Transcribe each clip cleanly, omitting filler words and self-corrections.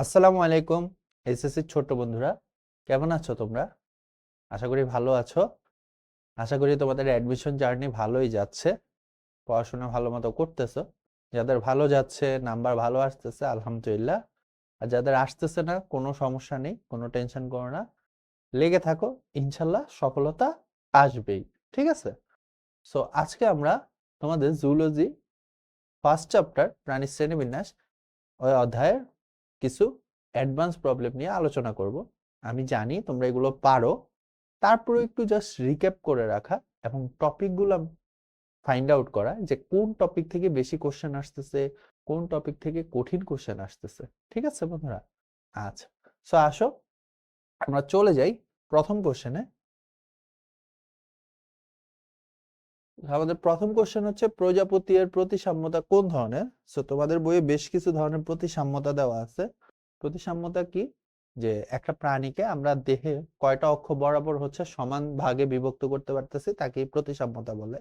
আসসালামু আলাইকুম এসএসসি ছোট্ট বন্ধুরা, কেমন আছো তোমরা? আশা করি ভালো আছো। আশা করি তোমাদের অ্যাডমিশন জার্নি ভালোই যাচ্ছে, পড়াশোনা ভালো মতো করতেছো। যাদের ভালো যাচ্ছে, নাম্বার ভালো আসতেছে আলহামদুলিল্লাহ। আর যাদের আসতেছে না, কোনো সমস্যা নেই, কোনো টেনশন করো না, লেগে থাকো, ইনশাল্লাহ সফলতা আসবেই। ঠিক আছে? সো আজকে আমরা তোমাদের জুলজি ফার্স্ট চ্যাপ্টার প্রাণী শ্রেণীবিন্যাস ওই অধ্যায়ের কিছু অ্যাডভান্স প্রবলেম নিয়ে আলোচনা করব। আমি জানি তোমরা এগুলো পারো, তারপরে একটু জাস্ট রিক্যাপ করে রাখা এবং টপিকগুলো ফাইন্ড আউট করা যে কোন টপিক থেকে বেশি কোশ্চেন আসতেছে, কোন টপিক থেকে কঠিন কোশ্চেন আসতেছে। ঠিক আছে বন্ধুরা? আচ্ছা, সো আসো আমরা চলে যাই প্রথম কোশ্চেনে। আমাদের প্রথম কোশ্চেন হচ্ছে প্রজাপতি এর প্রতিসাম্যতা কোন ধরনের। সো তোমাদের বইয়ে বেশ কিছু ধরনের প্রতিসাম্যতা দেওয়া আছে। প্রতিসাম্যতা কি? যে একটা প্রাণীকে আমরা দেহে কয়টা অক্ষ বরাবর হচ্ছে সমান ভাগে বিভক্ত করতে পারতেছি, তাকে প্রতিসাম্যতা বলে।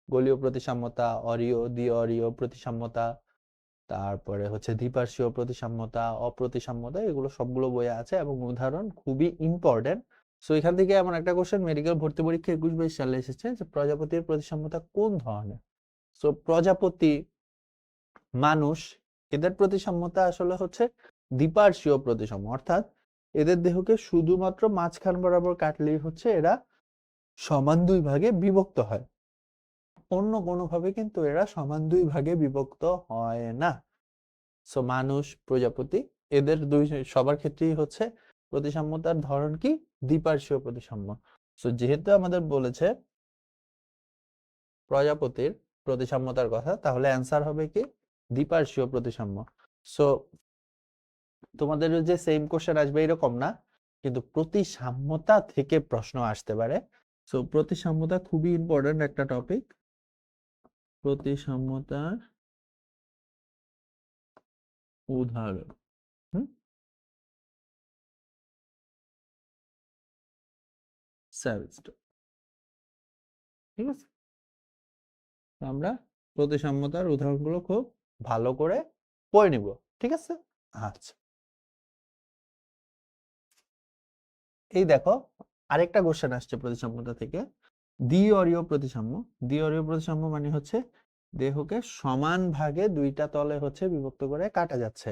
গোলীয় প্রতিসাম্যতা, অরীয়, দ্বি-অরীয় প্রতিসাম্যতা, তারপরে হচ্ছে দ্বিপার্শ্বীয় প্রতিসাম্যতা, অপ্রতিসাম্যতা, এগুলো সবগুলো বইয়ে আছে এবং উদাহরণ খুবই ইম্পর্টেন্ট। সো এখান থেকে এমন একটা কোশ্চেন মেডিকেল ভর্তি পরীক্ষা 21-22 সালে এসেছে যে প্রজাপতির প্রতিসাম্যতা কোন ধরনের। সো প্রজাপতি, মানুষ, এদের প্রতিসাম্যতা আসলে হচ্ছে দ্বিপার্শ্বীয় প্রতিসাম্য, অর্থাৎ এদের দেহকে শুধুমাত্র মাঝখান বরাবর কাটলেই হচ্ছে এরা সমান দুই ভাগে বিভক্ত হয়, অন্য কোনোভাবে কিন্তু এরা সমান দুই ভাগে বিভক্ত হয় না। সো মানুষ, প্রজাপতি, এদের দুই সবার ক্ষেত্রেই হচ্ছে প্রতিসাম্যতার ধরন কি? দ্বিপার্শ্বীয় প্রতিসাম্য। সো যেহেতু আমাদের বলেছে প্রজাপতির প্রতিসাম্যতার কথা, তাহলে অ্যান্সার হবে কি? দ্বিপার্শ্বীয় প্রতিসাম্য। সো তোমাদের যে সেম কোশ্চেন আসবে এরকম না, কিন্তু প্রতিসাম্যতা থেকে প্রশ্ন আসতে পারে। সো প্রতিসাম্যতা খুবই ইম্পর্টেন্ট একটা টপিক। প্রতিসাম্যতার উদাহরণ। হুম, স্যাভিস্টো। ঠিক আছে? আমরা প্রতিসাম্যতার উদাহরণগুলো খুব ভালো করে পড়ে নিব। ঠিক আছে? আচ্ছা, এই দেখো আরেকটা কোশ্চেন আসছে প্রতিসাম্যতা থেকে। দ্বি-অরীয় প্রতিসাম্য। দ্বি-অরীয় প্রতিসাম্য মানে হচ্ছে দেহকে সমান ভাগে দুইটা তলে হচ্ছে বিভক্ত করে কাটা যাচ্ছে।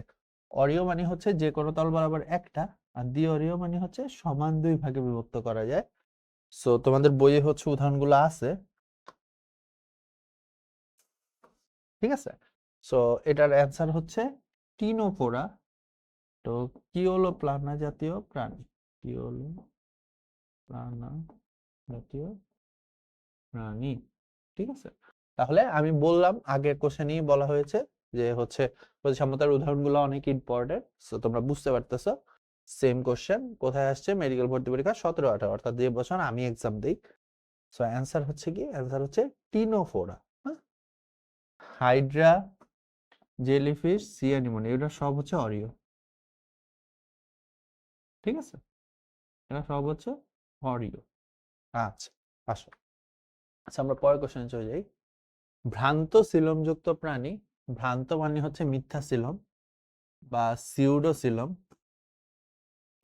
অরীয় মানে হচ্ছে যে কোনো তল বরাবর একটা, আর দ্বি-অরীয় মানে হচ্ছে সমান দুই ভাগে বিভক্ত করা যায়। সো তোমাদের বইয়ে হচ্ছে উদাহরণগুলো আছে। ঠিক আছে? সো এটার অ্যান্সার হচ্ছে টিনোফোরা। তো কি হলো প্লানা জাতীয় প্রাণী? কি হলো প্লানা জাতীয় প্রাণী। ঠিক আছে? তাহলে আমি বললাম আগের কোশ্চেনেই বলা হয়েছে যে হচ্ছে প্রতিসাম্যতার উদাহরণগুলো অনেক ইম্পর্টেন্ট। সো তোমরা বুঝতে পারতেছো সেম কোশ্চেন কোথায় আসছে মেডিকেল ভর্তি পরীক্ষা 17-18, অর্থাৎ যে বছর আমি এক্সাম দিই। সো অ্যান্সার হচ্ছে কি? অ্যান্সার হচ্ছে টিনোফোরা। হ্যাঁ, হাইড্রা, জেলিফিশ, সি অ্যানিমোন, এগুলো সব হচ্ছে অরীয়। ঠিক আছে? এরা সব হচ্ছে অরীয়। আচ্ছা, আসো। আচ্ছা, আমরা পরের কোশ্চেনে চলে যাই। ভ্রান্ত সিলোমযুক্ত প্রাণী। ভ্রান্ত মানে হচ্ছে মিথ্যা সিলোম বা সিউডো সিলোম।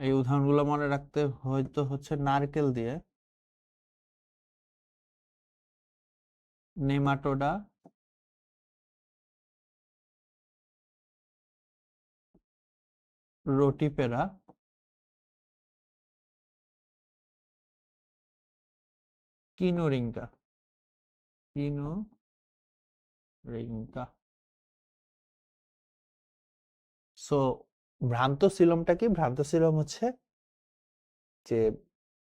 এই উদাহরণগুলো মনে রাখতে হয়তো হচ্ছে নারকেল দিয়ে, নেমাটোডা, রোটিপেরা, কিনোরিঙ্কা। কিনোরিঙ্কা। সো ভ্রান্ত সিলোমটা কি? ভ্রান্ত সিলোম হচ্ছে যে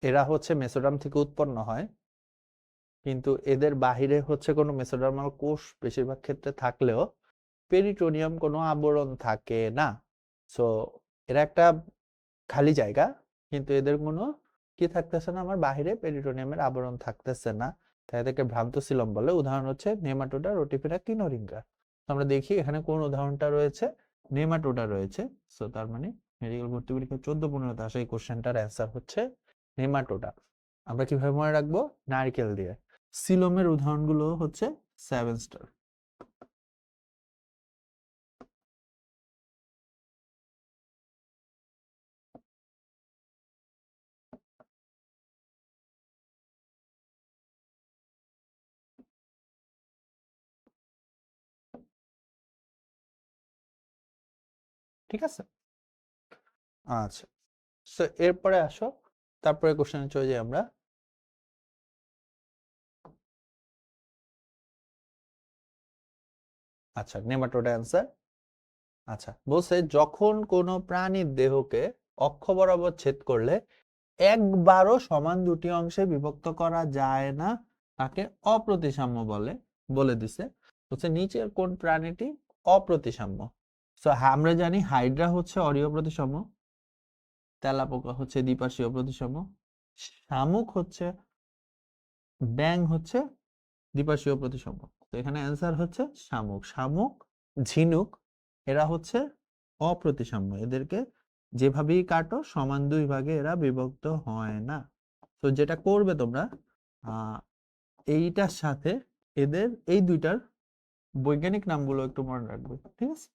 এরা হচ্ছে মেসোডার্ম থেকে উৎপন্ন হয়, কিন্তু এদের বাহিরে হচ্ছে কোনো মেসোডার্মাল কোষ বেশিরভাগ ক্ষেত্রে থাকলেও পেরিটোনিয়াম কোনো আবরণ থাকে না। সো এরা একটা খালি জায়গা, কিন্তু এদের কোনো কি থাকতেছে না, আমার বাহিরে পেরিটোনিয়ামের আবরণ থাকতেছে না, তাই এদেরকে ভ্রান্ত সিলম বলে। উদাহরণ হচ্ছে নেমাটোডা, রোটিফেরা, কিনোরিঙ্গা। আমরা দেখি এখানে কোন উদাহরণটা রয়েছে, নেমাটোডা রয়েছে। সো তার মানে মেডিকেল ভর্তি পরীক্ষা 14-15 আসে এই কোশ্চেনটার অ্যান্সার হচ্ছে নেমাটোডা। আমরা কিভাবে মনে রাখবো? নারকেল দিয়ে। সিলোমের উদাহরণগুলো হচ্ছে 7 স্টার। ঠিক আছে? আচ্ছা, সো এরপরে আসো, তারপরে কোশ্চেনে চলে যাই আমরা। আচ্ছা, নেমাটোড অ্যান্সার। আচ্ছা, বলছে যখন কোনো প্রাণীর দেহকে অক্ষ বরাবর ছেদ করলে একবারও সমান দুটি অংশে বিভক্ত করা যায় না, তাকে অপ্রতিসাম্য বলে, বলে দিছে। হচ্ছে নিচের কোন প্রাণীটি অপ্রতিসাম্য? সো আমরা জানি হাইড্রা হচ্ছে অরীয় প্রতিসাম্য, তেলাপোকা হচ্ছে দ্বিপার্শ্বীয় প্রতিসাম্য, শামুক হচ্ছে, ব্যাঙ হচ্ছে দ্বিপার্শ্বীয় প্রতিসাম্য। তো এখানে অ্যান্সার হচ্ছে শামুক। শামুক, ঝিনুক এরা হচ্ছে অপ্রতিসাম্য, এদেরকে যেভাবেই কাটো সমান দুই ভাগে এরা বিভক্ত হয় না। তো যেটা করবে তোমরা, এইটার সাথে এদের এই দুইটার বৈজ্ঞানিক নামগুলো একটু মনে রাখবে, ঠিক আছে?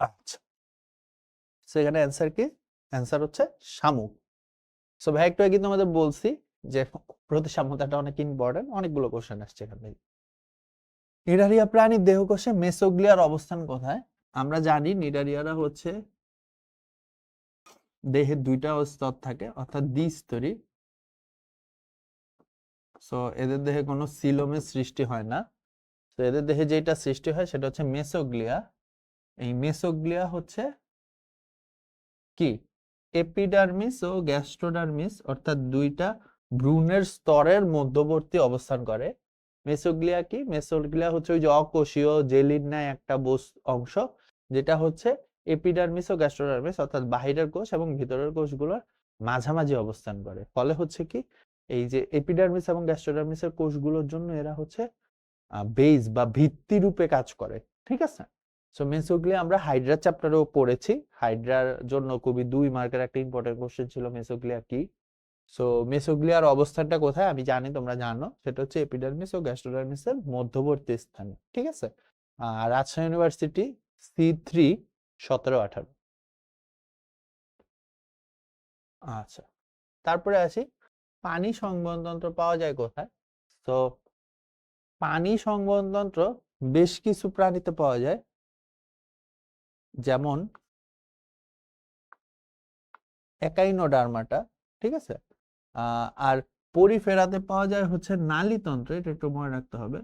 আচ্ছা, সেখানে অ্যান্সার কি? অ্যান্সার হচ্ছে শামুক। সো ভাই একটু আগে তোমাদের বলছি যে প্রতিসাম্যতাটা অনেক ইম্পর্টেন্ট, অনেকগুলো কোশ্চেন আসছে এখান থেকে। নিডারিয়া প্রাণীর দেহকোষে মেসোগ্লিয়ার অবস্থান কোথায়? আমরা জানি নিডারিয়ারা হচ্ছে দেহে দুইটা স্তর থাকে, অর্থাৎ দ্বিস্তরী। সো এদের দেহে কোনো সিলোমের সৃষ্টি হয় না। তো এদের দেহে যেটা সৃষ্টি হয় সেটা হচ্ছে মেসোগ্লিয়া। এই মেসোগ্লিয়া হচ্ছে কি? এপিডার্মিস ও গ্যাস্ট্রোডার্মিস, অর্থাৎ দুইটা ভ্রূণের স্তরের মধ্যবর্তী অবস্থান করে। মেসোগ্লিয়া কি? মেসোগ্লিয়া হচ্ছে ওই যে অকোষীয় জেলির ন্যায় একটা অংশ, যেটা হচ্ছে এপিডার্মিস ও গ্যাস্ট্রোডার্মিস, অর্থাৎ বাহিরের কোষ এবং ভিতরের কোষগুলোর মাঝামাঝি অবস্থান করে। ফলে হচ্ছে কি, এই যে এপিডার্মিস এবং গ্যাস্ট্রোডার্মিসের কোষগুলোর জন্য এরা হচ্ছে বেস বা ভিত্তি রূপে কাজ করে, ঠিক আছে? সো মেসোগ্লিয়া আমরা হাইড্রা চ্যাপ্টারেও পড়েছি। হাইড্রার জন্য খুবই 2 মার্কের একটা ইম্পর্টেন্ট কোশ্চেন ছিল মেসোগ্লিয়া কি। সো মেসোগ্লিয়ার অবস্থানটা কোথায় আমি জানি, তোমরা জানো, সেটা হচ্ছে এপিডার্মিস ও গ্যাস্ট্রোডার্মিসের মধ্যবর্তী স্থানে, ঠিক আছে? আর রাজশাহী ইউনিভার্সিটি C3 17-18। আচ্ছা, তারপরে আসি, পানি সংবহনতন্ত্র পাওয়া যায় কোথায়? তো পানি সংবহনতন্ত্র বেশ কিছু প্রাণীতে পাওয়া যায়, যেমন একাইনোডার্মাটা, ঠিক আছে? আর পরিফেরাতে পাওয়া যায় হচ্ছে নালীতন্ত্র, এটা একটু মনে রাখতে হবে।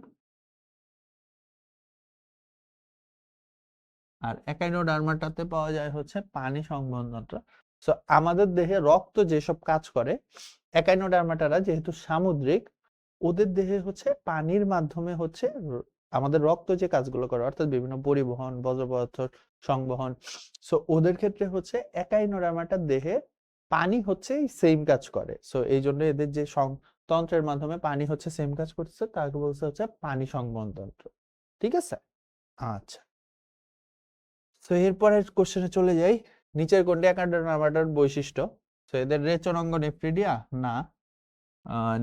আর একাইনোডার্মাটাতে পাওয়া যায় হচ্ছে পানি সংবহন তন্ত্র। সো আমাদের দেহে রক্ত যেসব কাজ করে, একাইনোডার্মাটারা যেহেতু সামুদ্রিক, ওদের দেহে হচ্ছে পানির মাধ্যমে হচ্ছে আমাদের রক্ত যে কাজগুলো করে, অর্থাৎ বিভিন্ন পরিবহন, বর্জ্য পদার্থ সংবহন। সো ওদের ক্ষেত্রে হচ্ছে একাইনোডার্মাটার দেহে পানি হচ্ছে সেম কাজ করে। সো এই জন্য এদের যে তন্ত্রের মাধ্যমে পানি হচ্ছে সেম কাজ করতেছে, তাকে বলছে হচ্ছে পানি সংবহন তন্ত্র, ঠিক আছে? আচ্ছা, তো এরপরের কোশ্চেনে চলে যাই। নিচের কোনটি একাডেনামাটার বৈশিষ্ট্য? তো এদের নেচর অঙ্গ নেফ্রিডিয়া না,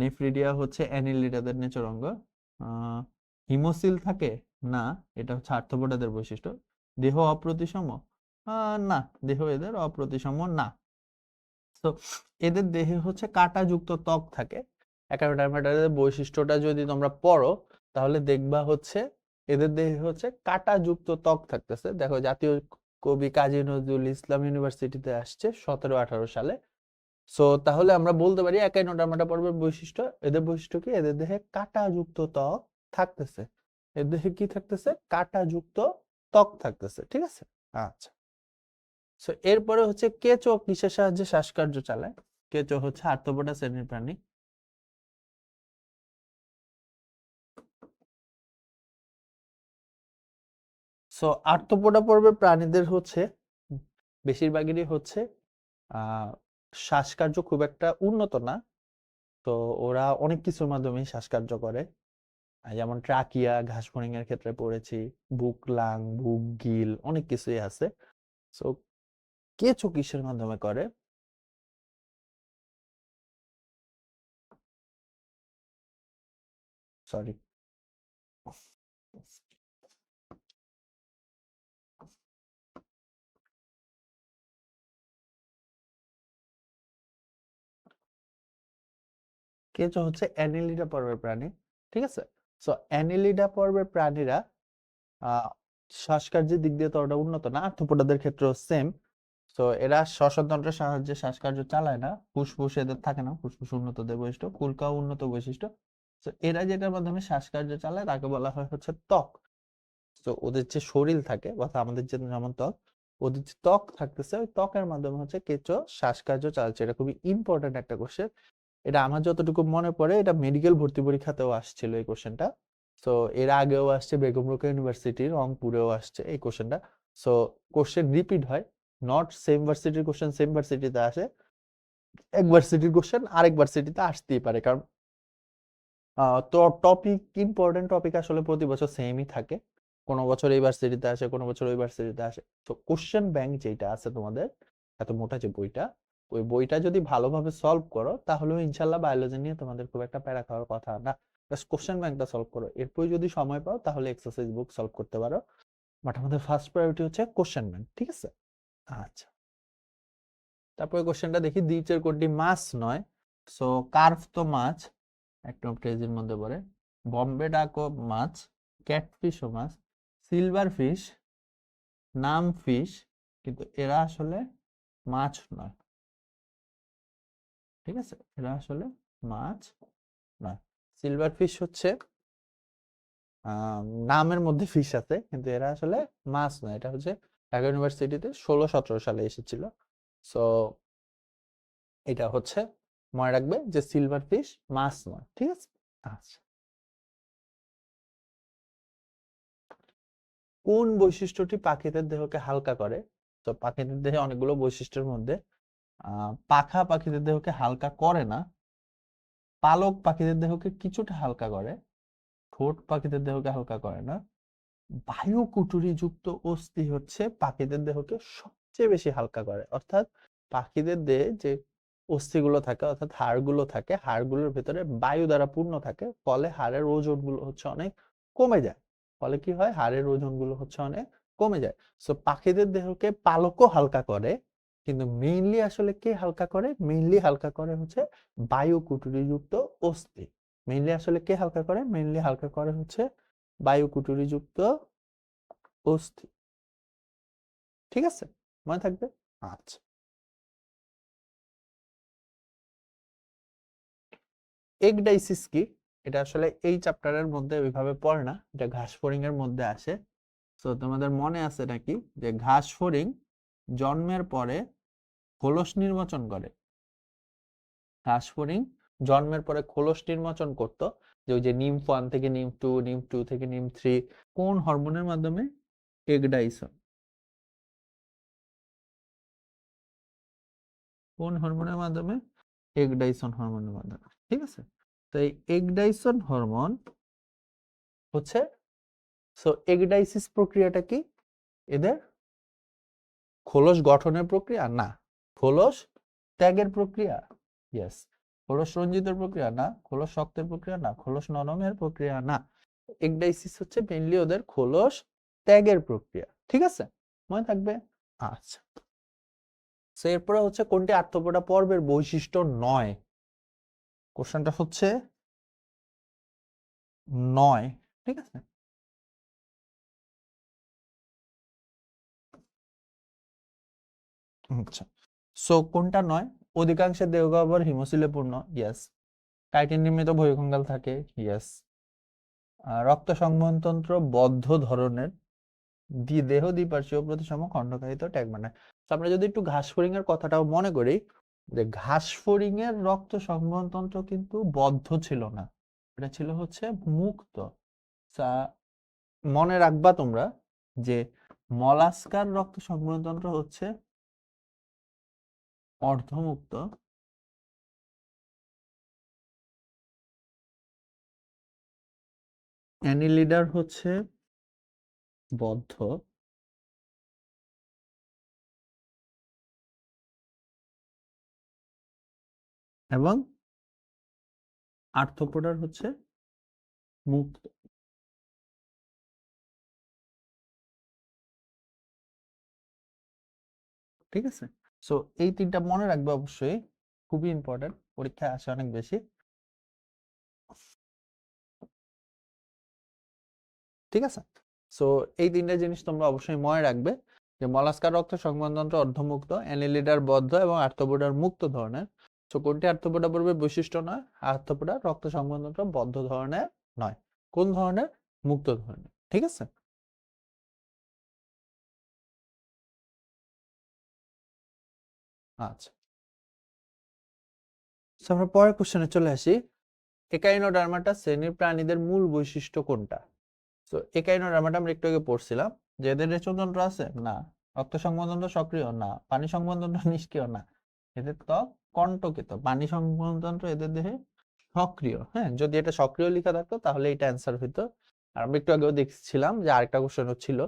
নেফ্রিডিয়া হচ্ছে অ্যানিলিডাদের নেচর অঙ্গ। হিমোসিল থাকে না, এটা হচ্ছে আর্থ্রোপোডাদের বৈশিষ্ট্য। দেহ অপ্রতিসম না, দেহ এদের অপ্রতিসম না। তো এদের দেহে হচ্ছে কাঁটাযুক্ত ত্বক থাকে। একাডেনামাটাদের বৈশিষ্ট্যটা যদি তোমরা পড়ো, তাহলে দেখবা হচ্ছে এদের দেহে হচ্ছে কাঁটাযুক্ত ত্বক থাকতেছে। দেখো, জাতীয় কবি কাজী নজরুল ইসলাম ইউনিভার্সিটিতে আসছে 17-18 সালে। সো তাহলে আমরা বলতে পারি একাইনোডার্মাটা পর্বের বৈশিষ্ট্য, এদের বৈশিষ্ট্য কি? এদের দেহে কাঁটাযুক্ত ত্বক থাকতেছে। এদের দেহে কি থাকতেছে? কাঁটাযুক্ত ত্বক থাকতেছে, ঠিক আছে? আচ্ছা, সো এরপরে হচ্ছে কেঁচো কিসের সাহায্যে শ্বাসকার্য চালায়? কেঁচো হচ্ছে আর্থ্রোপোডা শ্রেণীর প্রাণী। সো আর্থ্রোপোডা পর্বের প্রাণীদের হচ্ছে বেশিরভাগেরই হচ্ছে আহ শ্বাসকার্য খুব একটা উন্নত না। তো ওরা অনেক কিছুর মাধ্যমে শ্বাসকার্য করে, যেমন ট্রাকিয়া, ঘাস ফড়িং এর ক্ষেত্রে পড়েছি, বুক, লাং, বুক, গিল, অনেক কিছুই আছে। সো কেঁচো কিসের মাধ্যমে করে? সরি, কেঁচো হচ্ছে অ্যানিলিডা পর্বের প্রাণী। ঠিক আছে? সো অ্যানিলিডা পর্বের প্রাণীরা শ্বাসকার্যের দিক দিয়ে ততটা উন্নত না, আর্থ্রোপোডাদের ক্ষেত্রেও সেম। তো এরা শ্বসনতন্ত্রের সাহায্যে শ্বাসকার্য চালায় না, ফুসফুস এদের থাকে না, ফুসফুস উন্নতদের বৈশিষ্ট্য, কুলকাও উন্নত বৈশিষ্ট্য। তো এরা যেটার মাধ্যমে শ্বাসকার্য চালায় তাকে বলা হয় হচ্ছে ত্বক। তো ওদের যে শরীর থাকে বা আমাদের যে যেমন ত্বক, ওদের যে ত্বক থাকতেছে ওই ত্বকের মাধ্যমে হচ্ছে কেঁচো শ্বাসকার্য চালাচ্ছে। এটা খুবই ইম্পর্টেন্ট একটা কোশ্চেন। এটা আমার যতটুকু মনে পড়ে এটা মেডিকেল ভর্তি পরীক্ষাতেও আসছিল এই কোশ্চেনটা। তো এর আগেও আসছে, বেগম রোকেয়া ইউনিভার্সিটি রংপুরেও আসছে এই কোশ্চেনটা। সো কোশ্চেন রিপিট হয়, নট সেম ভার্সিটির কোশ্চেন সেম ভার্সিটিতে আসে, এক ভার্সিটির কোশ্চেন আরেক ভার্সিটিতে আসতেই পারে, কারণ তো টপিক, ইম্পর্টেন্ট টপিক আসলে প্রতি বছর সেমই থাকে। কোনো বছর এই ভার্সিটিতে আসে, কোনো বছর ওই ভার্সিটিতে আসে। তো কোশ্চেন ব্যাংক যেটা আছে তোমাদের, এত মোটা যে বইটা, ওই বইটা যদি ভালোভাবে সলভ করো তাহলে ইনশাল্লাহ বায়োলজি নিয়ে তোমাদের খুব একটা প্যারা খাওয়ার কথা না। জাস্ট কোশ্চেন ব্যাংকটা সলভ করো, এরপর যদি সময় পাও তাহলে এক্সারসাইজ বুক সলভ করতে পারো। বাট আমাদের ফার্স্ট প্রায়োরিটি হচ্ছে কোশ্চেন ব্যাংক, ঠিক আছে? আচ্ছা, তারপরে কোশ্চেনটা দেখি, দ্বিচের কোনটি মাছ নয়? সো কার্ভ তো মাছ, অ্যাক্টোপ্টেজির মধ্যে পড়ে। বম্বে ডাকও মাছ, ক্যাটফিশও মাছ, সিলভার ফিশ, নাম ফিশ, কিন্তু এরা আসলে মাছ নয়। ঠিক আছে, এরা আসলে মাছ নয়। সিলভার ফিশ হচ্ছে নামের মধ্যে ফিশ আছে, কিন্তু এরা আসলে মাছ নয়। এটা হচ্ছে ঢাকা ইউনিভার্সিটিতে 16-17 সালে এসেছিল। সো এটা হচ্ছে মনে রাখবে যে সিলভার ফিশ মাছ নয়, ঠিক আছে? আচ্ছা, কোন বৈশিষ্ট্যটি পাখিদের দেহকে হালকা করে? তো পাখিদের দেহে অনেকগুলো বৈশিষ্ট্যের মধ্যে পাখা পাখিদের দেহকে হালকা করে না, পালক পাখিদের দেহকে কিছুটা হালকা করে, ঠোঁট পাখিদের দেহকে হালকা করে না, বায়ু কুটুরি যুক্ত অস্থি হচ্ছে পাখিদের দেহকে সবচেয়ে বেশি হালকা করে। অর্থাৎ পাখিদের দেহে যে অস্থিগুলো থাকে, অর্থাৎ হাড়গুলো থাকে, হাড়গুলোর ভেতরে বায়ু দ্বারা পূর্ণ থাকে, ফলে হাড়ের ওজন গুলো হচ্ছে অনেক কমে যায়। ফলে কি হয়, হাড়ের ওজন গুলো হচ্ছে অনেক কমে যায়। সো পাখিদের দেহকে পালকও হালকা করে, কিন্তু মেইনলি আসলে কে হালকা করে? মেইনলি হালকা করে হচ্ছে বায়ু কুটুরিযুক্ত অস্থি। মেইনলি আসলে কে হালকা করে? মেইনলি হালকা করে হচ্ছে বায়ু কুটুরিযুক্ত অস্থি। ঠিক আছে, মনে থাকবে। আচ্ছা, এগডাইসিস কি? এটা আসলে এই চ্যাপ্টারের মধ্যে ওইভাবে পড়ে না, এটা ঘাস ফড়িং এর মধ্যে আসে। তো তোমাদের মনে আছে নাকি যে ঘাস ফড়িং জন্মের পরে খোলস নির্বাচন করে? ঘাস ফড়িং জন্মের পরে খোলস নির্বাচন করত, যে ওই যে নিম 1 থেকে নিম 2, নিম 2 থেকে নিম 3, কোন হরমোনের মাধ্যমে? এগডাইসন। কোন হরমোনের মাধ্যমে? এগডাইসন হরমোনের মাধ্যমে। ঠিক আছে, তো এই এগডাইসন হরমোন হচ্ছে, সো এগডাইসিস প্রক্রিয়াটা কি? এদের খোলস গঠনের প্রক্রিয়া না, খোলস ত্যাগের প্রক্রিয়া। ইয়েস, খোলস রঞ্জিতের প্রক্রিয়া না, খোলস শক্তের প্রক্রিয়া না, খোলস নরমের প্রক্রিয়া না। এগডাইসিস হচ্ছে মেইনলি ওদের খোলস ত্যাগের প্রক্রিয়া। ঠিক আছে, মনে থাকবে। আচ্ছা, সো এরপরে হচ্ছে কোনটি আর্থ্রোপোডা পর্বের বৈশিষ্ট্য নয়? কোশ্চেনটা হচ্ছে নয়। ঠিক আছে, আচ্ছা, সো কোনটা নয়? অধিকাংশের দেহগহ্বর হিমোসিলে পূর্ণ, ইয়েস। কাইটিন নির্মিত বহিঃকঙ্কাল থাকে, ইয়েস। রক্ত সংবহনতন্ত্র বদ্ধ ধরনের, দেহ দ্বিপার্শ্বীয় প্রতিসম খণ্ডকায়িত ট্যাগ বানায়। তো আমরা যদি একটু ঘাস ফড়িং এর কথাটাও মনে করি, যে ঘাস ফড়িং এর রক্ত সংবহনতন্ত্র কিন্তু বদ্ধ ছিল না, এটা ছিল হচ্ছে মুক্ত। মনে রাখবা তোমরা যে মলাস্কার রক্ত সংবহনতন্ত্র হচ্ছে অর্ধমুক্ত, অ্যানিলিডার হচ্ছে বদ্ধ, এবং আর্থ্রোপোডার হচ্ছে মুক্ত। ঠিক আছে, সো এই তিনটা মনে রাখবে অবশ্যই, খুবই ইম্পর্টেন্ট, পরীক্ষায় আসে অনেক বেশি। ঠিক আছে? সো এই তিনটা জিনিস তোমরা অবশ্যই মনে রাখবে যে মলাস্কার রক্ত সংবহনতন্ত্র অর্ধমুক্ত, অ্যানিলিডার বদ্ধ এবং আর্থ্রোপোডার মুক্ত ধরনের। সো কোনটি আর্থ্রোপোডা পর্বের বৈশিষ্ট্য নয়? আর্থ্রোপোডা রক্ত সংবহনতন্ত্র বদ্ধ ধরনের নয়। কোন ধরনের? মুক্ত ধরনের। ঠিক আছে? আচ্ছা, সো আমরা পরের কোশ্চেনে চলে আসি। একাইনোডার্মাটা শ্রেণীর প্রাণীদের মূল বৈশিষ্ট্য কোনটা? তো একাইনোডার্মাটা আমরা একটু আগে পড়ছিলাম যে এদের রেচনতন্ত্র আছে না, রক্ত সংবহনতন্ত্র সক্রিয় না, পানি সংবহনতন্ত্র নিষ্ক্রিয় না, এদের ত্বক কণ্টকিত, পানি সংবহনতন্ত্র এদের দেহে সক্রিয়। হ্যাঁ, যদি এটা সক্রিয় লেখা থাকতো তাহলে এটা অ্যান্সার হইতো। আর আমরা একটু আগেও দেখছিলাম যে আরেকটা কোশ্চেন ছিল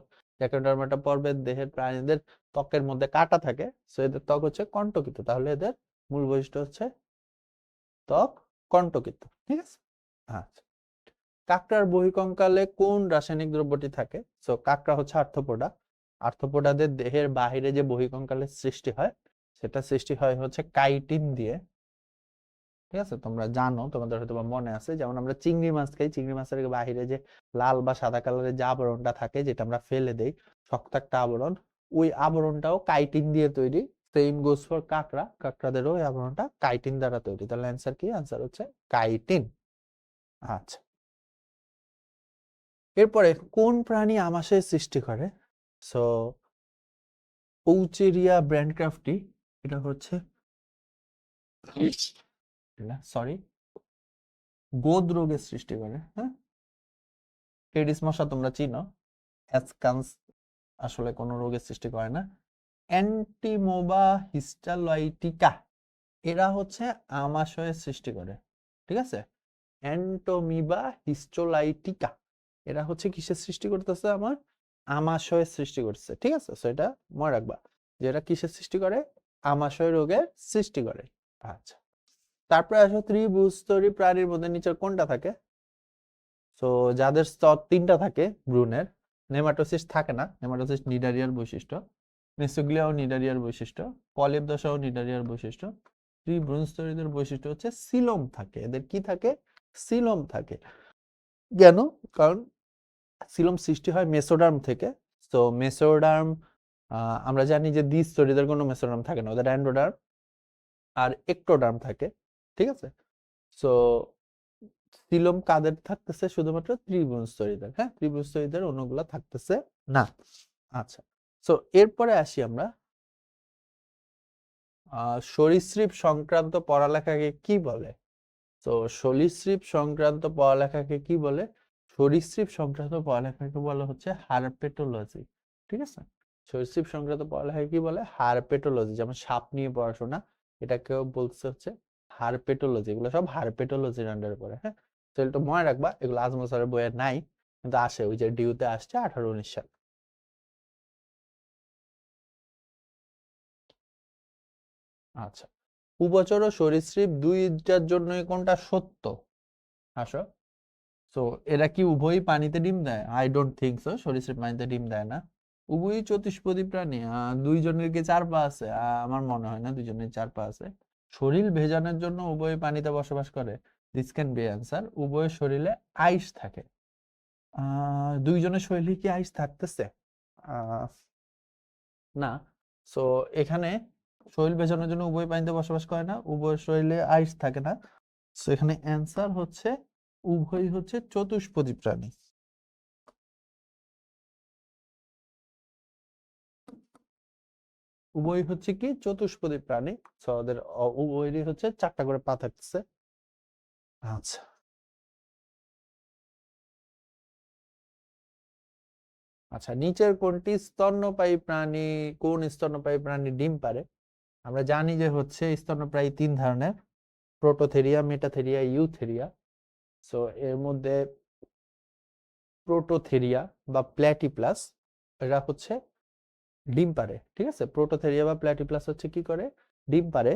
একাইনোডার্মাটা পর্বের দেহের প্রাণীদের ত্বকের মধ্যে কাটা থাকে, সো এদের ত্বক হচ্ছে কণ্টকিত, তাহলে এদের মূল বৈশিষ্ট্য হচ্ছে ত্বক কণ্টকিত। ঠিক আছে? আচ্ছা, কাঁকড়ার বহিঃকঙ্কালে কোন রাসায়নিক দ্রব্যটি থাকে? সো কাঁকড়া হচ্ছে আর্থ্রোপোডা। আর্থ্রোপোডাদের দেহের বাহিরে যে বহিঃকঙ্কালের সৃষ্টি হয় সেটা সৃষ্টি হয় হচ্ছে কাইটিন দিয়ে। ঠিক আছে, তোমরা জানো, তোমাদের হয়তো মনে আছে, যেমন আমরা চিংড়ি মাছ খাই, চিংড়ি মাছের বাহিরে যে লাল বা সাদা কালারের যে আবরণটা থাকে যেটা আমরা ফেলে দেই, শক্ত একটা আবরণ, ওই আবরণটাও কাইটিন দিয়ে তৈরি। সেম গোস ফর কাঁকড়া, কাঁকড়াদেরও ওই আবরণটা কাইটিন দ্বারা তৈরি। তাহলে অ্যান্সার কি? অ্যান্সার হচ্ছে কাইটিন। আচ্ছা, এরপরে কোন প্রাণী আমাশয় সৃষ্টি করে? সো ওউচেরিয়া ব্র্যান্ডক্রাফটি, এটা হচ্ছে সরি গোদ রোগের সৃষ্টি করে। হ্যাঁ, এডিস মশা তোমরা চিনো, অ্যাসকান্স আসলে কোনো রোগের সৃষ্টি করে না। অ্যান্টিমোবা হিস্টালয়টিকা, এরা হচ্ছে আমাশয়ের সৃষ্টি করে। ঠিক আছে, অ্যান্টোমিবা হিস্টোলাইটিকা, এরা হচ্ছে কিসের সৃষ্টি করতেছে? আমার আমাশয়ের সৃষ্টি করছে। ঠিক আছে, সো এটা মনে রাখবা যে এরা কিসের সৃষ্টি করে? আমাশয় রোগের সৃষ্টি করে। আচ্ছা, তারপরে আসো ত্রিভুজস্থলী প্রাণীর মধ্যে নিচের কোনটা থাকে? সো যাদের স্তর তিনটা থাকে ভ্রূণের, নেমাটোসিস থাকে না, নেমাটোসিস নিডারিয়ার বৈশিষ্ট্য, মেসোগ্লিয়াও নিডারিয়ার বৈশিষ্ট্য, পলিপ দশাও নিডারিয়ার বৈশিষ্ট্য। ত্রিভ্রূণস্থলীদের বৈশিষ্ট্য হচ্ছে সিলোম থাকে। এদের কি থাকে? সিলোম থাকে। কেন? কারণ সিলোম সৃষ্টি হয় মেসোডার্ম থেকে। তো মেসোডার্ম, আমরা জানি যে দ্বিস্তরীদের কোনো মেসোডার্ম থাকে না, ওদের অ্যান্ডোডার্ম আর একটোডার্ম থাকে। ঠিক আছে, সো সিলোম কাদের থাকতেছে? শুধুমাত্র ত্রিভুজস্থলীদের। হ্যাঁ, ত্রিভুজস্থলীদের অণুগুলা থাকতেছে না। আচ্ছা, সো এরপরে আসি আমরা সরীসৃপ সংক্রান্ত পড়ালেখাকে কি বলে? তো সরীসৃপ সংক্রান্ত পড়ালেখাকে কি বলে? সরীসৃপ সংক্রান্ত পড়ালেখাকে বলা হচ্ছে হারপেটোলজি। ঠিক আছে, সরীসৃপ সংক্রান্ত পড়ালেখাকে কি বলে? হারপেটোলজি। যেমন সাপ নিয়ে পড়াশোনা, এটাকেও বলছে হচ্ছে হারপেটোলজি। এগুলো সব হারপেটোলজির আন্ডারে পড়ে। হ্যাঁ, তো এটা মনে রাখবা, এগুলো আজমল স্যারের বইয়ে নাই, কিন্তু আসে, ওই যে ডিউতে আসছে 18-19 সাল। আচ্ছা, উভচর ও সরীসৃপ দুইটার জন্যই কোনটা সত্য? আসো, সো এরা কি উভয়ই পানিতে ডিম দেয়? আই ডোন্ট থিঙ্ক সো, সরীসৃপ পানিতে ডিম দেয় না। উভয়ই চতুষ্পদী প্রাণী, দুইজনের কি 4 পা আছে? আমার মনে হয় না দুইজনের 4 পা আছে। শরীর ভেজানোর জন্য উভয় পানিতে বসবাস করে। This can be answer. উভয়ের শরীরে আইস থাকে। দুইজনের শরীরে কি আইস থাকতেছে? আহ, না। সো এখানে শরীর ভেজানোর জন্য উভয় পানিতে বসবাস করে না, উভয়ের শরীরে আইস থাকে না। সো এখানে অ্যান্সার হচ্ছে উভয়ই হচ্ছে চতুষ্পদী প্রাণী। উভয় হচ্ছে কি? চতুষ্পদী প্রাণী। সো ওদের উভয়েরই হচ্ছে 4টা করে পা থাকতেছে। আচ্ছা, আচ্ছা, নিচের কোনটি স্তন্যপায়ী প্রাণী, কোন স্তন্যপায়ী প্রাণী ডিম পারে? আমরা জানি যে হচ্ছে স্তন্যপায়ী 3 ধরনের, প্রোটোথেরিয়া, মেটাথেরিয়া, ইউথেরিয়া। সো এর মধ্যে প্রোটোথেরিয়া বা প্ল্যাটিপ্লাস, এরা হচ্ছে ডিম পারে। ঠিক আছে, প্রোটোথেরিয়া বা প্ল্যাটিপ্লাস হচ্ছে কি করে? ডিম পারে।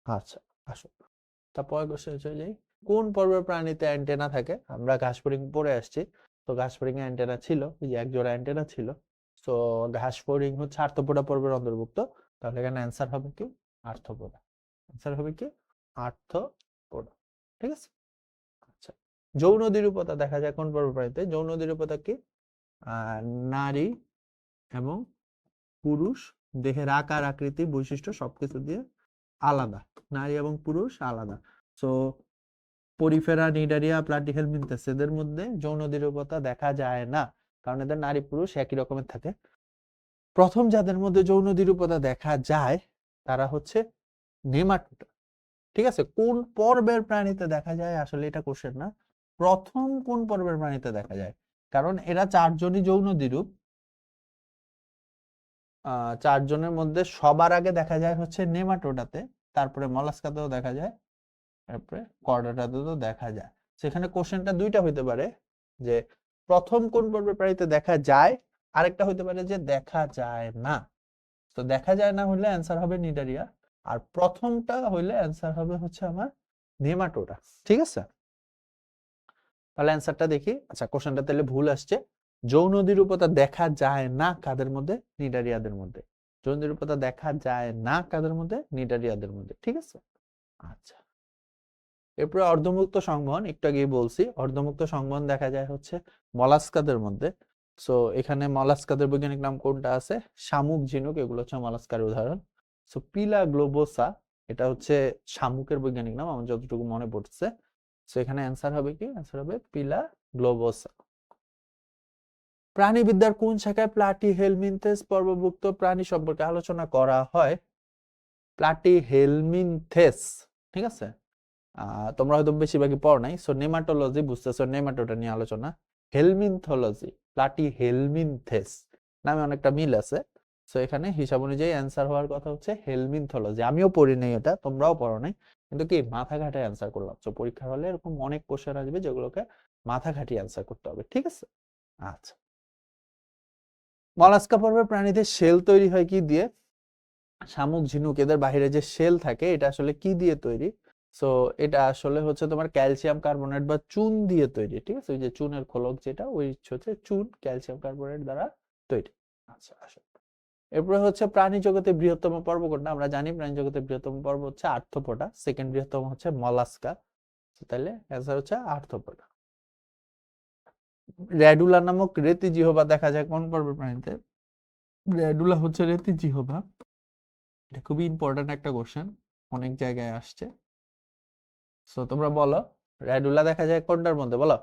আচ্ছা, আসো তারপর কোশ্চেন চলে যাই। কোন পর্বের প্রাণীতে অ্যান্টেনা থাকে? আমরা ঘাস ফড়িং পড়ে আসছি, তো ঘাস ফড়িং এ অ্যান্টেনা ছিল, এই যে এক জোড়া অ্যান্টেনা ছিল। তো ঘাস ফড়িং হচ্ছে আর্থ্রোপোডা পর্বের অন্তর্ভুক্ত, তাহলে এখানে অ্যান্সার হবে কি? আর্থ্রোপোডা। অ্যান্সার হবে কি? আর্থ্রোপোডা। ঠিক আছে, আচ্ছা, যৌন দ্বিরূপতা দেখা যায় কোন পর্বের প্রাণীতে? যৌন দ্বিরূপতা কি? নারী এবং পুরুষ দেহের আকার আকৃতি বৈশিষ্ট্য সবকিছু দিয়ে আলাদা, নারী এবং পুরুষ আলাদা। সো পরিফেরা, নিডারিয়া, প্লাটিহেলমিনথেস এদের মধ্যে যৌন দ্বিরূপতা দেখা যায় না, কারণ এদের নারী পুরুষ একই রকমের থাকে। প্রথম যাদের মধ্যে যৌন দ্বিরূপতা দেখা যায় তারা হচ্ছে নেমাটোডা। ঠিক আছে, কোন পর্বের প্রাণীতে দেখা যায় আসলে এটা কোশ্চেন না, প্রথম কোন পর্বের প্রাণীতে দেখা যায়, কারণ এরা চারজনই যৌন দ্বিরূপ। চারজনের মধ্যে সবার আগে দেখা যায় হচ্ছে নেমাটোডাতে, তারপরে মলাস্কাতেও দেখা যায়, তারপরে কর্ডাটাতেও দেখা যায়। সেখানে কোশ্চেনটা দুইটা হইতে পারে, যে প্রথম কোন পর্বের প্রাণীতে দেখা যায়, আরেকটা হইতে পারে যে দেখা যায় না। তো দেখা যায় না হলে অ্যান্সার হবে নিডারিয়া, আর প্রথমটা হইলে অ্যান্সার হবে হচ্ছে আমার নেমাটোডা। ঠিক আছে, তাহলে অ্যান্সারটা দেখি। আচ্ছা, কোশ্চেনটা তাহলে ভুল আসছে। যৌন দ্বিরূপতা দেখা যায় না কাদের মধ্যে? নিডারিয়াদের মধ্যে। যৌন দ্বিরূপতা দেখা যায় না কাদের মধ্যে? নিডারিয়াদের মধ্যে। ঠিক আছে, আচ্ছা। এরপরে অর্ধমুক্ত সংবহন, একটু আগেই বলছি, অর্ধমুক্ত সংবহন দেখা যায় হচ্ছে মলাস্কাদের মধ্যে। সো এখানে মলাস্কাদের বৈজ্ঞানিক নাম কোনটা আছে? শামুক, ঝিনুক, এগুলো হচ্ছে মলাস্কার উদাহরণ। সো পিলা গ্লোবোসা এটা হচ্ছে শামুকের বৈজ্ঞানিক নাম, আমার যতটুকু মনে পড়ছে। সো এখানে অ্যান্সার হবে কি? অ্যান্সার হবে পিলা গ্লোবোসা। প্রাণীবিদ্যার কোন শাখায় প্লাটিহেলমিনথেস পর্বভুক্ত প্রাণী সম্পর্কে আলোচনা করা হয়? প্লাটিহেলমিনথেস, ঠিক আছে, তোমরা হয়তো বেশিরভাগই পড়ো নাই। সো নেমাটোলজি বুঝতেছো, নেমাটোডা নিয়ে আলোচনা। হেলমিনথোলজি, প্লাটিহেলমিনথেস নামে অনেকটা মিল আছে। সো এখানে হিসাব অনুযায়ী অ্যান্সার হওয়ার কথা হচ্ছে হেলমিনথোলজি। আমিও পড়ি নাই এটা, তোমরাও পড়ো নাই, কিন্তু কি মাথা ঘাটায় অ্যান্সার করলাম। সো পরীক্ষার হলে এরকম অনেক কোশ্চেন আসবে যেগুলোকে মাথা ঘাটিয়ে অ্যান্সার করতে হবে। ঠিক আছে, আচ্ছা। মলাস্কা পর্বের প্রাণীদের শেল তৈরি হয় কি দিয়ে? শামুক, ঝিনুক এদের বাইরে যে শেল থাকে এটা আসলে কি দিয়ে তৈরি? সো এটা আসলে হচ্ছে তোমার ক্যালসিয়াম কার্বনেট বা চুন দিয়ে তৈরি। ঠিক আছে, ওই যে চুনের খোলক যেটা, ওই হচ্ছে চুন ক্যালসিয়াম কার্বনেট দ্বারা তৈরি। আচ্ছা, আসলে এরপরে হচ্ছে প্রাণী জগতে বৃহত্তম পর্ব কোনটা? আমরা জানি প্রাণী জগতে বৃহত্তম পর্ব হচ্ছে আর্থ্রোপোডা, সেকেন্ড বৃহত্তম হচ্ছে মলাস্কা। তাহলে অ্যান্সার হচ্ছে আর্থ্রোপোডা। র্যাডুলা নামক রেতি জিহ্বা দেখা যায় কোন পর্বের প্রাণীতে? র্যাডুলা হচ্ছে রেতি জিহ্বা। এটা খুবই ইম্পর্টেন্ট একটা কোশ্চেন, অনেক জায়গায় আসছে। সো তোমরা বলো, র্যাডুলা দেখা যায় কোনটার মধ্যে? বলো।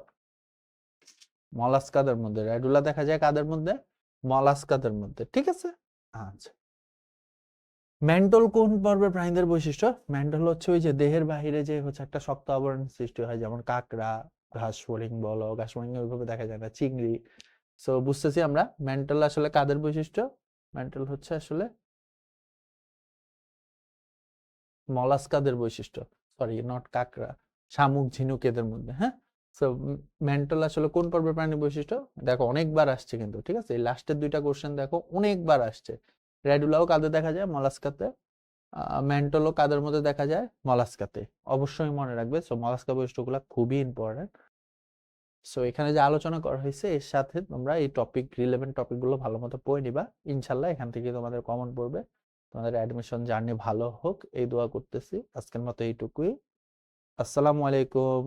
মলাস্কাদের মধ্যে। র্যাডুলা দেখা যায় কাদের মধ্যে? মলাস্কাদের মধ্যে। ঠিক আছে, আচ্ছা। ম্যান্টল কোন পর্বের প্রাণীদের বৈশিষ্ট্য? ম্যান্টল হচ্ছে ওই যে দেহের বাহিরে যে হচ্ছে একটা শক্ত আবরণ সৃষ্টি হয়, যেমন কাঁকড়া, ঘাস ফড়িং বলো, ঘাস ফড়িং ওইভাবে দেখা যায় না, চিংড়ি। সো বুঝতেছি আমরা ম্যান্টল আসলে কাদের বৈশিষ্ট্য? ম্যান্টল হচ্ছে আসলে মলাস্কাদের বৈশিষ্ট্য, সরি নট কাঁকড়া, শামুক, ঝিনুক এদের মধ্যে। হ্যাঁ, সো ম্যান্টল আসলে কোন পর্বের প্রাণীর বৈশিষ্ট্য? দেখো অনেকবার আসছে কিন্তু, ঠিক আছে, এই লাস্টের দুইটা কোশ্চেন দেখো অনেকবার আসছে। র্যাডুলাও কাদের দেখা যায়? মলাস্কাতে। ম্যান্টলও কাদের মধ্যে দেখা যায়? মলাস্কাতে। অবশ্যই মনে রাখবে। সো মলাস্কা বৈশিষ্ট্যগুলো খুবই ইম্পর্টেন্ট। সো এখানে যে আলোচনা করা হয়েছে এর সাথে তোমরা এই টপিক, রিলেভেন্ট টপিকগুলো ভালো মতো পড়ে নিবা, ইনশাল্লাহ এখান থেকে তোমাদের কমন পড়বে। তোমাদের অ্যাডমিশন জার্নি ভালো হোক এই দোয়া করতেছি। আজকের মতো এইটুকুই। আসসালামু আলাইকুম।